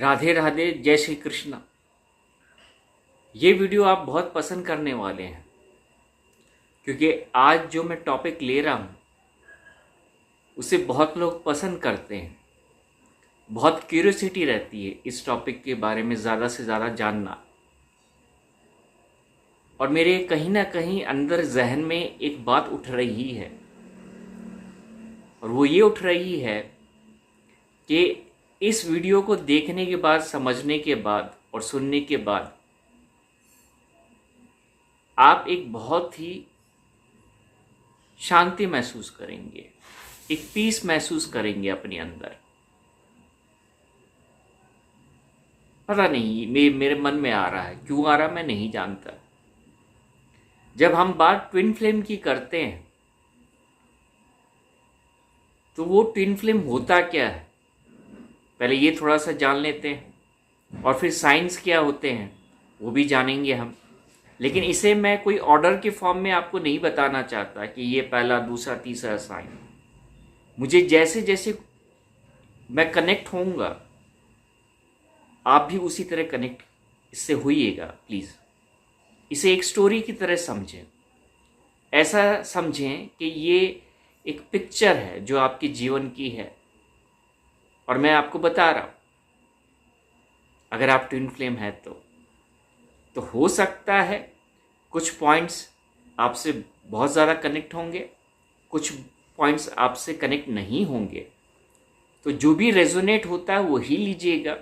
राधे राधे, जय श्री कृष्ण। ये वीडियो आप बहुत पसंद करने वाले हैं क्योंकि आज जो मैं टॉपिक ले रहा हूँ उसे बहुत लोग पसंद करते हैं। बहुत क्यूरियोसिटी रहती है इस टॉपिक के बारे में ज़्यादा से ज़्यादा जानना। और मेरे कहीं ना कहीं अंदर जहन में एक बात उठ रही है और वो ये उठ रही है कि इस वीडियो को देखने के बाद, समझने के बाद और सुनने के बाद आप एक बहुत ही शांति महसूस करेंगे, एक पीस महसूस करेंगे अपने अंदर। पता नहीं मेरे मन में आ रहा है, क्यों आ रहा मैं नहीं जानता। जब हम बात ट्विन फ्लेम की करते हैं तो वो ट्विन फ्लेम होता क्या है, पहले ये थोड़ा सा जान लेते हैं और फिर साइंस क्या होते हैं वो भी जानेंगे हम। लेकिन इसे मैं कोई ऑर्डर के फॉर्म में आपको नहीं बताना चाहता कि ये पहला, दूसरा, तीसरा साइन। मुझे जैसे जैसे मैं कनेक्ट होऊंगा आप भी उसी तरह कनेक्ट इससे होइएगा। प्लीज़ इसे एक स्टोरी की तरह समझें। ऐसा समझें कि ये एक पिक्चर है जो आपके जीवन की है और मैं आपको बता रहा हूँ अगर आप ट्विन फ्लेम है तो हो सकता है कुछ पॉइंट्स आपसे बहुत ज़्यादा कनेक्ट होंगे, कुछ पॉइंट्स आपसे कनेक्ट नहीं होंगे। तो जो भी रेजोनेट होता है वो ही लीजिएगा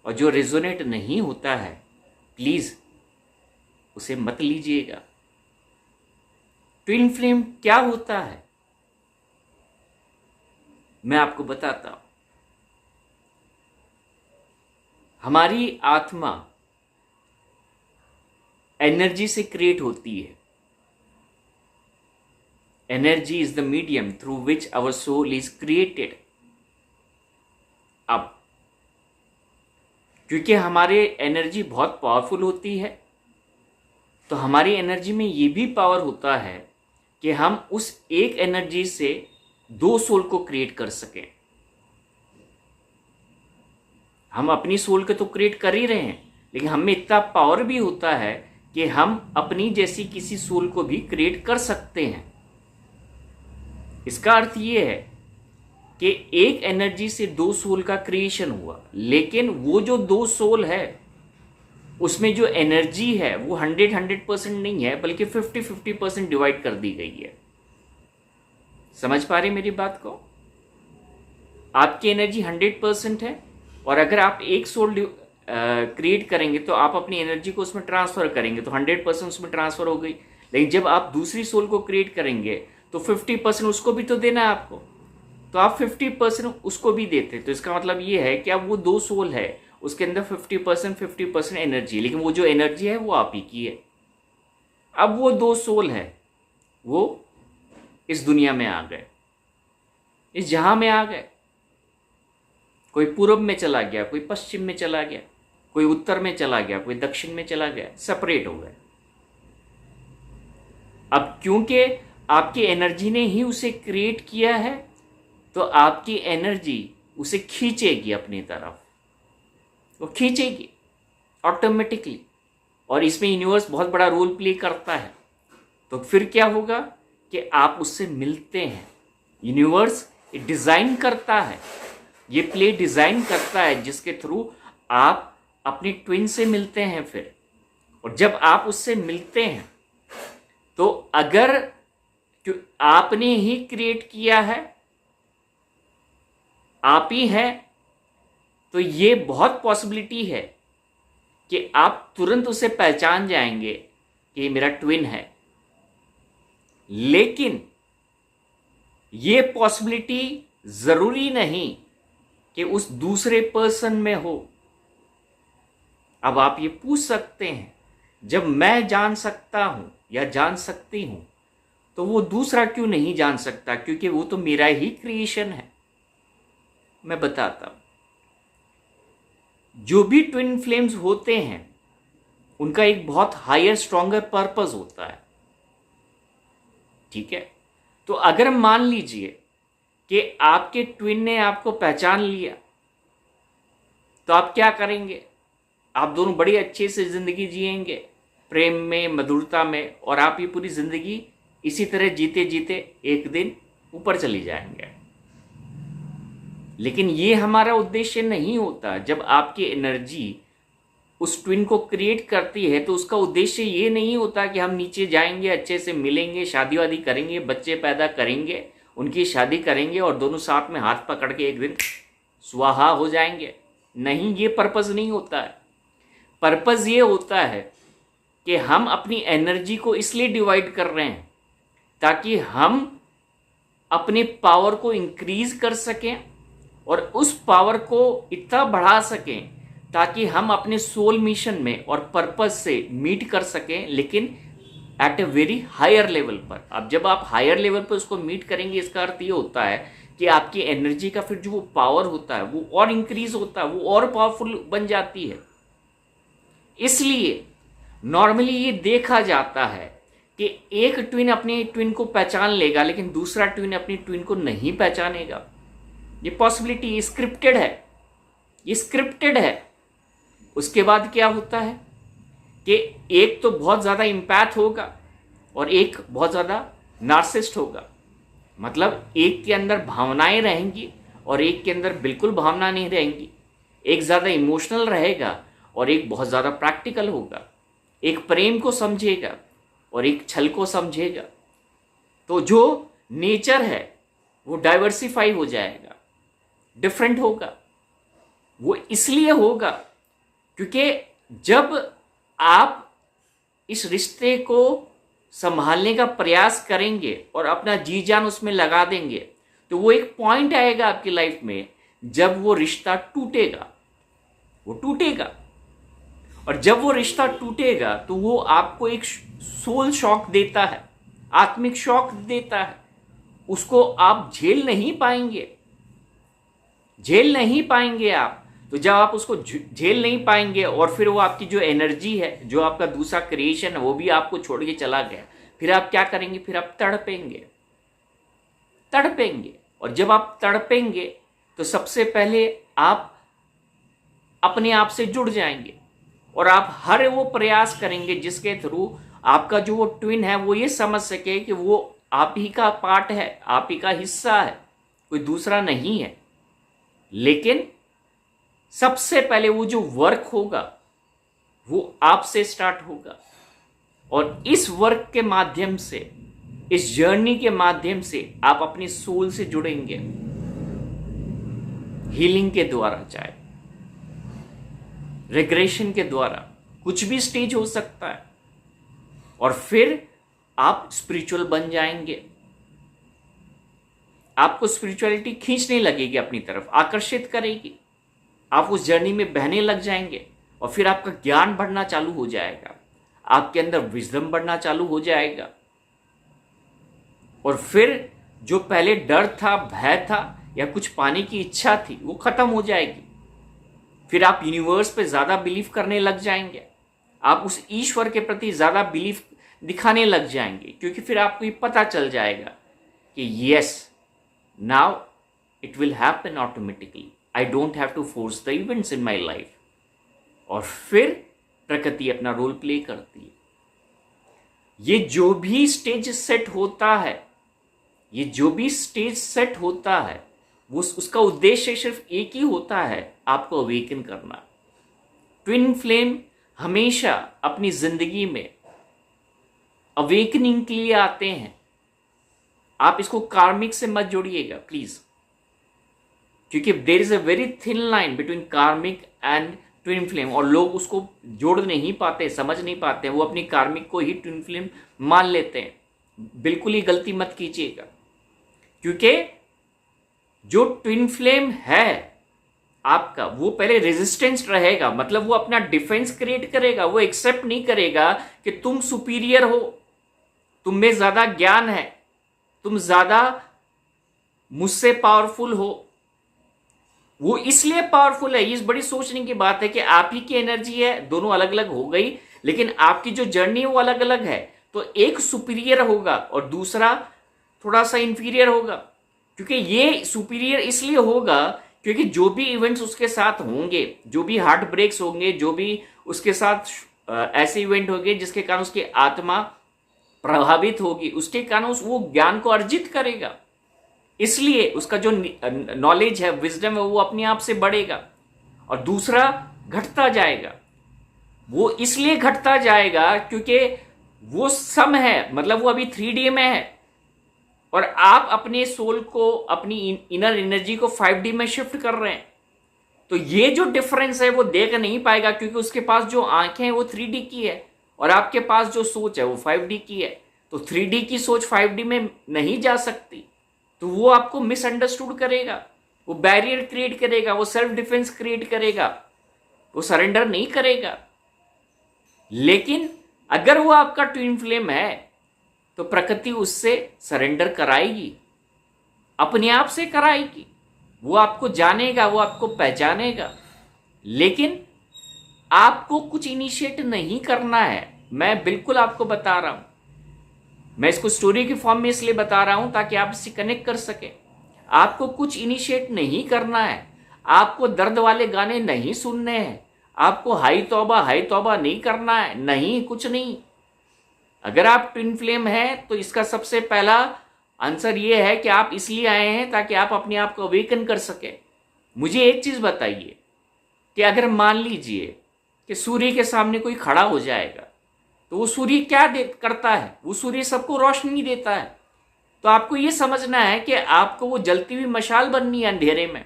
और जो रेजोनेट नहीं होता है प्लीज़ उसे मत लीजिएगा। ट्विन फ्लेम क्या होता है मैं आपको बताता हूं। हमारी आत्मा एनर्जी से क्रिएट होती है। Energy is the medium through which our soul is created. अब क्योंकि हमारे एनर्जी बहुत पावरफुल होती है तो हमारी एनर्जी में ये भी पावर होता है कि हम उस एक एनर्जी से दो सोल को क्रिएट कर सकें। हम अपनी सोल को तो क्रिएट कर ही रहे हैं, लेकिन हम में इतना पावर भी होता है कि हम अपनी जैसी किसी सोल को भी क्रिएट कर सकते हैं। इसका अर्थ ये है कि एक एनर्जी से दो सोल का क्रिएशन हुआ, लेकिन वो जो दो सोल है उसमें जो एनर्जी है वो 100% नहीं है, बल्कि 50-50% डिवाइड कर दी गई है। समझ पा रहे मेरी बात को? आपकी एनर्जी 100% है और अगर आप एक सोल क्रिएट करेंगे तो आप अपनी एनर्जी को उसमें ट्रांसफर करेंगे तो 100% उसमें ट्रांसफर हो गई। लेकिन जब आप दूसरी सोल को क्रिएट करेंगे तो 50% उसको भी तो देना है आपको, तो आप 50% उसको भी देते। तो इसका मतलब ये है कि अब वो दो सोल है, उसके अंदर 50% एनर्जी, लेकिन वो जो एनर्जी है वो आप ही की है। अब वो दो सोल है वो इस दुनिया में आ गए, इस जहां में आ गए। कोई पूर्व में चला गया, कोई पश्चिम में चला गया, कोई उत्तर में चला गया, कोई दक्षिण में चला गया, सेपरेट हो गए। अब क्योंकि आपकी एनर्जी ने ही उसे क्रिएट किया है तो आपकी एनर्जी उसे खींचेगी अपनी तरफ, वो खींचेगी ऑटोमेटिकली। और इसमें यूनिवर्स बहुत बड़ा रोल प्ले करता है। तो फिर क्या होगा कि आप उससे मिलते हैं। यूनिवर्स डिज़ाइन करता है, ये प्ले डिज़ाइन करता है जिसके थ्रू आप अपनी ट्विन से मिलते हैं फिर। और जब आप उससे मिलते हैं तो अगर आपने ही क्रिएट किया है, आप ही हैं, तो ये बहुत पॉसिबिलिटी है कि आप तुरंत उसे पहचान जाएंगे कि ये मेरा ट्विन है। लेकिन ये पॉसिबिलिटी जरूरी नहीं कि उस दूसरे पर्सन में हो। अब आप ये पूछ सकते हैं, जब मैं जान सकता हूं या जान सकती हूं तो वो दूसरा क्यों नहीं जान सकता? क्योंकि वो तो मेरा ही क्रिएशन है। मैं बताता हूं। जो भी ट्विन फ्लेम्स होते हैं उनका एक बहुत हायर स्ट्रॉन्गर पर्पस होता है। ठीक है, तो अगर मान लीजिए कि आपके ट्विन ने आपको पहचान लिया तो आप क्या करेंगे? आप दोनों बड़ी अच्छे से ज़िंदगी जिएंगे, प्रेम में, मधुरता में, और आप ये पूरी ज़िंदगी इसी तरह जीते जीते एक दिन ऊपर चली जाएंगे। लेकिन ये हमारा उद्देश्य नहीं होता। जब आपकी एनर्जी उस ट्विन को क्रिएट करती है तो उसका उद्देश्य ये नहीं होता कि हम नीचे जाएंगे, अच्छे से मिलेंगे, शादी वादी करेंगे, बच्चे पैदा करेंगे, उनकी शादी करेंगे और दोनों साथ में हाथ पकड़ के एक दिन स्वाहा हो जाएंगे। नहीं, ये पर्पस नहीं होता है। पर्पस ये होता है कि हम अपनी एनर्जी को इसलिए डिवाइड कर रहे हैं ताकि हम अपने पावर को इंक्रीज कर सकें और उस पावर को इतना बढ़ा सकें ताकि हम अपने सोल मिशन में और पर्पस से मीट कर सकें, लेकिन at a very higher level पर। अब जब आप हायर लेवल पर उसको मीट करेंगे, इसका अर्थ ये होता है कि आपकी एनर्जी का फिर जो वो पावर होता है वो और इंक्रीज होता है, वो और पावरफुल बन जाती है। इसलिए नॉर्मली ये देखा जाता है कि एक ट्विन अपने ट्विन को पहचान लेगा लेकिन दूसरा ट्विन अपनी ट्विन को नहीं पहचानेगा। ये पॉसिबिलिटी स्क्रिप्टेड है, ये स्क्रिप्टेड है। उसके बाद क्या होता है कि एक तो बहुत ज़्यादा इम्पैथ होगा और एक बहुत ज़्यादा नार्सिसिस्ट होगा। मतलब एक के अंदर भावनाएं रहेंगी और एक के अंदर बिल्कुल भावना नहीं रहेंगी। एक ज़्यादा इमोशनल रहेगा और एक बहुत ज़्यादा प्रैक्टिकल होगा। एक प्रेम को समझेगा और एक छल को समझेगा। तो जो नेचर है वो डाइवर्सिफाई हो जाएगा, डिफरेंट होगा। वो इसलिए होगा क्योंकि जब आप इस रिश्ते को संभालने का प्रयास करेंगे और अपना जी जान उसमें लगा देंगे तो वो एक पॉइंट आएगा आपकी लाइफ में जब वो रिश्ता टूटेगा। वो टूटेगा और जब वो रिश्ता टूटेगा तो वो आपको एक सोल शॉक देता है, आत्मिक शॉक देता है। उसको आप झेल नहीं पाएंगे, झेल नहीं पाएंगे आप। तो जब आप उसको झेल नहीं पाएंगे और फिर वो आपकी जो एनर्जी है, जो आपका दूसरा क्रिएशन है, वो भी आपको छोड़ के चला गया, फिर आप क्या करेंगे? फिर आप तड़पेंगे, तड़पेंगे। और जब आप तड़पेंगे तो सबसे पहले आप अपने आप से जुड़ जाएंगे और आप हर वो प्रयास करेंगे जिसके थ्रू आपका जो वो ट्विन है वो ये समझ सके कि वो आप ही का पार्ट है, आप ही का हिस्सा है, कोई दूसरा नहीं है। लेकिन सबसे पहले वो जो वर्क होगा वो आपसे स्टार्ट होगा और इस वर्क के माध्यम से, इस जर्नी के माध्यम से आप अपनी सोल से जुड़ेंगे, हीलिंग के द्वारा, चाहे रिग्रेशन के द्वारा, कुछ भी स्टेज हो सकता है। और फिर आप स्पिरिचुअल बन जाएंगे। आपको स्पिरिचुअलिटी खींचने लगेगी, अपनी तरफ आकर्षित करेगी। आप उस जर्नी में बहने लग जाएंगे और फिर आपका ज्ञान बढ़ना चालू हो जाएगा, आपके अंदर विजडम बढ़ना चालू हो जाएगा। और फिर जो पहले डर था, भय था या कुछ पाने की इच्छा थी, वो खत्म हो जाएगी। फिर आप यूनिवर्स पे ज़्यादा बिलीव करने लग जाएंगे, आप उस ईश्वर के प्रति ज़्यादा बिलीव दिखाने लग जाएंगे, क्योंकि फिर आपको ये पता चल जाएगा कि yes, now it will happen automatically, I don't have to force the events in my life. और फिर प्रकृति अपना रोल प्ले करती है। ये जो भी स्टेज सेट होता है, ये जो भी स्टेज सेट होता है, वो उसका उद्देश्य सिर्फ एक ही होता है, आपको अवेकन करना। ट्विन फ्लेम हमेशा अपनी जिंदगी में अवेकनिंग के लिए आते हैं। आप इसको कार्मिक से मत जोड़िएगा प्लीज, क्योंकि there is a very thin line between karmic and twin flame, और लोग उसको जोड़ नहीं पाते, समझ नहीं पाते। वो अपनी कार्मिक को ही ट्विन फ्लेम मान लेते हैं। बिल्कुल ही गलती मत कीजिएगा, क्योंकि जो ट्विन फ्लेम है आपका, वो पहले रेजिस्टेंस रहेगा, मतलब वो अपना डिफेंस क्रिएट करेगा। वो एक्सेप्ट नहीं करेगा कि तुम सुपीरियर हो, तुम में ज्यादा ज्ञान है, तुम ज्यादा मुझसे पावरफुल हो। वो इसलिए पावरफुल है, ये बड़ी सोचने की बात है कि आप ही की एनर्जी है, दोनों अलग अलग हो गई, लेकिन आपकी जो जर्नी है वो अलग अलग है। तो एक सुपीरियर होगा और दूसरा थोड़ा सा इंफीरियर होगा, क्योंकि ये सुपीरियर इसलिए होगा क्योंकि जो भी इवेंट्स उसके साथ होंगे, जो भी हार्ट ब्रेक्स होंगे, जो भी उसके साथ ऐसे इवेंट होंगे जिसके कारण उसकी आत्मा प्रभावित होगी, उसके कारण वो ज्ञान को अर्जित करेगा। इसलिए उसका जो नॉलेज है, विजडम है, वो अपने आप से बढ़ेगा। और दूसरा, घटता जाएगा। वो इसलिए घटता जाएगा क्योंकि वो सम है, मतलब वो अभी 3D में है, और आप अपने सोल को, अपनी इनर एनर्जी को 5D में शिफ्ट कर रहे हैं। तो ये जो डिफरेंस है वो देख नहीं पाएगा, क्योंकि उसके पास जो आंखें हैं वो 3D की है और आपके पास जो सोच है वो 5D की है। तो 3D की सोच 5D में नहीं जा सकती, तो वो आपको मिसअंडरस्टूड करेगा, वो बैरियर क्रिएट करेगा, वो सेल्फ डिफेंस क्रिएट करेगा, वो सरेंडर नहीं करेगा। लेकिन अगर वो आपका ट्विन फ्लेम है तो प्रकृति उससे सरेंडर कराएगी, अपने आप से कराएगी। वो आपको जानेगा, वो आपको पहचानेगा, लेकिन आपको कुछ इनिशिएट नहीं करना है। मैं बिल्कुल आपको बता रहा हूं, मैं इसको स्टोरी की फॉर्म में इसलिए बता रहा हूं ताकि आप इससे कनेक्ट कर सके। आपको कुछ इनिशिएट नहीं करना है, आपको दर्द वाले गाने नहीं सुनने हैं, आपको हाई तौबा नहीं करना है, नहीं, कुछ नहीं। अगर आप ट्विन फ्लेम हैं तो इसका सबसे पहला आंसर ये है कि आप इसलिए आए हैं ताकि आप अपने आप को अवेकन कर सके। मुझे एक चीज बताइए कि अगर मान लीजिए कि सूर्य के सामने कोई खड़ा हो जाएगा, तो वो सूर्य क्या करता है? वो सूर्य सबको रोशनी देता है। तो आपको ये समझना है कि आपको वो जलती हुई मशाल बननी है अंधेरे में,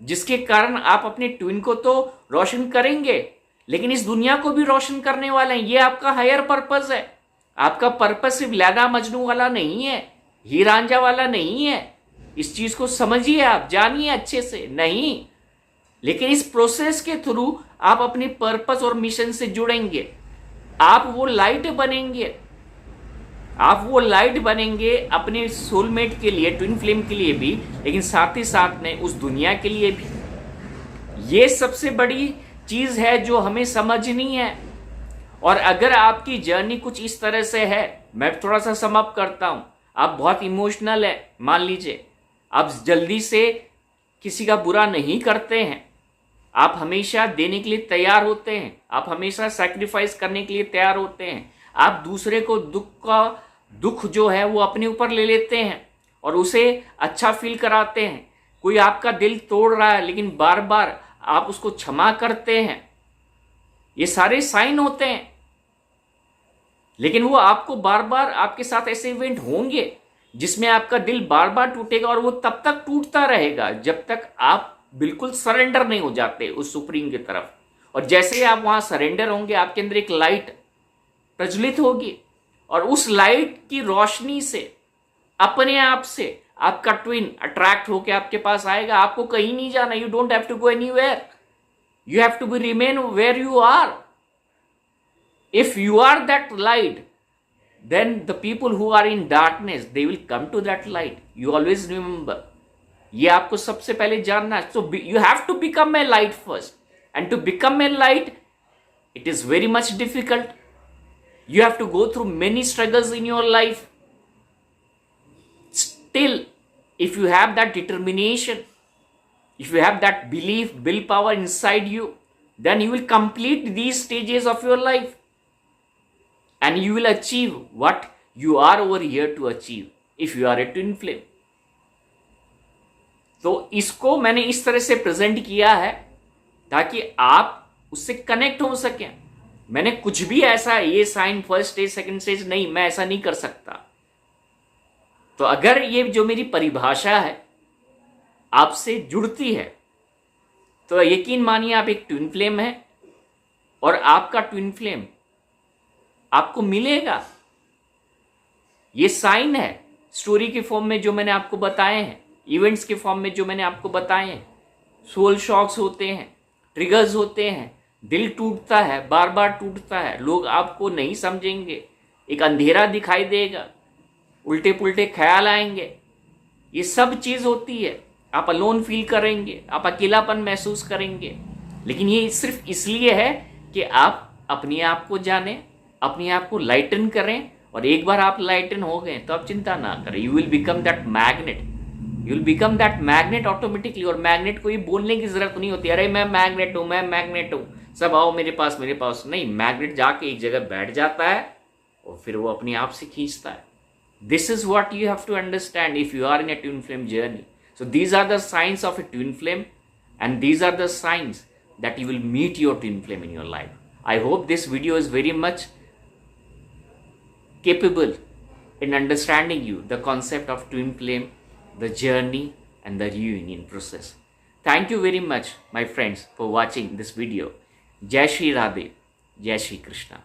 जिसके कारण आप अपने ट्विन को तो रोशन करेंगे, लेकिन इस दुनिया को भी रोशन करने वाले हैं। ये आपका हायर पर्पस है। आपका पर्पस सिर्फ लैला मजनू वाला नहीं है, हीर रांझा वाला नहीं है। इस चीज को समझिए, आप जानिए अच्छे से। नहीं, लेकिन इस प्रोसेस के थ्रू आप अपने पर्पस और मिशन से जुड़ेंगे, आप वो लाइट बनेंगे। आप वो लाइट बनेंगे अपने सोलमेट के लिए, ट्विन फ्लेम के लिए भी, लेकिन साथ ही साथ में उस दुनिया के लिए भी। ये सबसे बड़ी चीज है जो हमें समझनी है। और अगर आपकी जर्नी कुछ इस तरह से है, मैं थोड़ा सा सम अप करता हूं, आप बहुत इमोशनल है, मान लीजिए, आप जल्दी से किसी का बुरा नहीं करते हैं, आप हमेशा देने के लिए तैयार होते हैं, आप हमेशा सैक्रिफाइस करने के लिए तैयार होते हैं, आप दूसरे को दुख जो है वो अपने ऊपर ले लेते हैं और उसे अच्छा फील कराते हैं। कोई आपका दिल तोड़ रहा है लेकिन बार बार आप उसको क्षमा करते हैं, ये सारे साइन होते हैं। लेकिन वो आपको बार बार, आपके साथ ऐसे इवेंट होंगे जिसमें आपका दिल बार बार टूटेगा, और वो तब तक टूटता रहेगा जब तक आप बिल्कुल सरेंडर नहीं हो जाते उस सुप्रीम की तरफ। और जैसे ही आप वहां सरेंडर होंगे, आपके अंदर एक लाइट प्रज्वलित होगी, और उस लाइट की रोशनी से अपने आप से आपका ट्विन अट्रैक्ट होकर आपके पास आएगा। आपको कहीं नहीं जाना, you don't have to go anywhere, you have to be remain where you are. If you are that light, then the people who are in darkness, they will come to that light. You always remember. ये आपको सबसे पहले जानना है। So you have to become a light first. And to become a light, it is very much difficult. You have to go through many struggles in your life. Still, if you have that determination, if you have that belief, willpower inside you, then you will complete these stages of your life. And you will achieve what you are over here to achieve if you are a twin flame. तो इसको मैंने इस तरह से present किया है ताकि आप उससे कनेक्ट हो सकें। मैंने कुछ भी ऐसा ये sign first stage second stage नहीं, मैं ऐसा नहीं कर सकता। तो अगर ये जो मेरी परिभाषा है आपसे जुड़ती है तो यकीन मानिए आप एक ट्विन फ्लेम है, और आपका ट्विन फ्लेम आपको मिलेगा। ये साइन है स्टोरी के फॉर्म में जो मैंने आपको बताए हैं, इवेंट्स के फॉर्म में जो मैंने आपको बताए हैं। सोल शॉक्स होते हैं, ट्रिगर्स होते हैं, दिल टूटता है, बार बार टूटता है, लोग आपको नहीं समझेंगे, एक अंधेरा दिखाई देगा, उल्टे पुल्टे ख्याल आएंगे, ये सब चीज़ होती है। आप अलोन फील करेंगे, आप अकेलापन महसूस करेंगे, लेकिन ये सिर्फ इसलिए है कि आप अपने आप को जानें, अपने आप को लाइटन करें। और एक बार आप लाइटन हो गए तो आप चिंता ना करें, you will become that magnet you will become that magnet automatically. और मैग्नेट को ये बोलने की जरूरत नहीं होती, अरे मैं मैग्नेट हूं, मैं मैग्नेट हूं, सब आओ मेरे पास मेरे पास। नहीं, मैग्नेट जाके एक जगह बैठ जाता है और फिर वो अपने आप से खींचता है। This is what you have to understand if you are in a twin flame journey. So these are the signs of a twin flame, and these are the signs that you will meet your twin flame in your life. I hope this video is very much capable in understanding you the concept of twin flame, the journey and the reunion process. Thank you very much, my friends, for watching this video. Jai Shri Radhe, Jai Shri Krishna.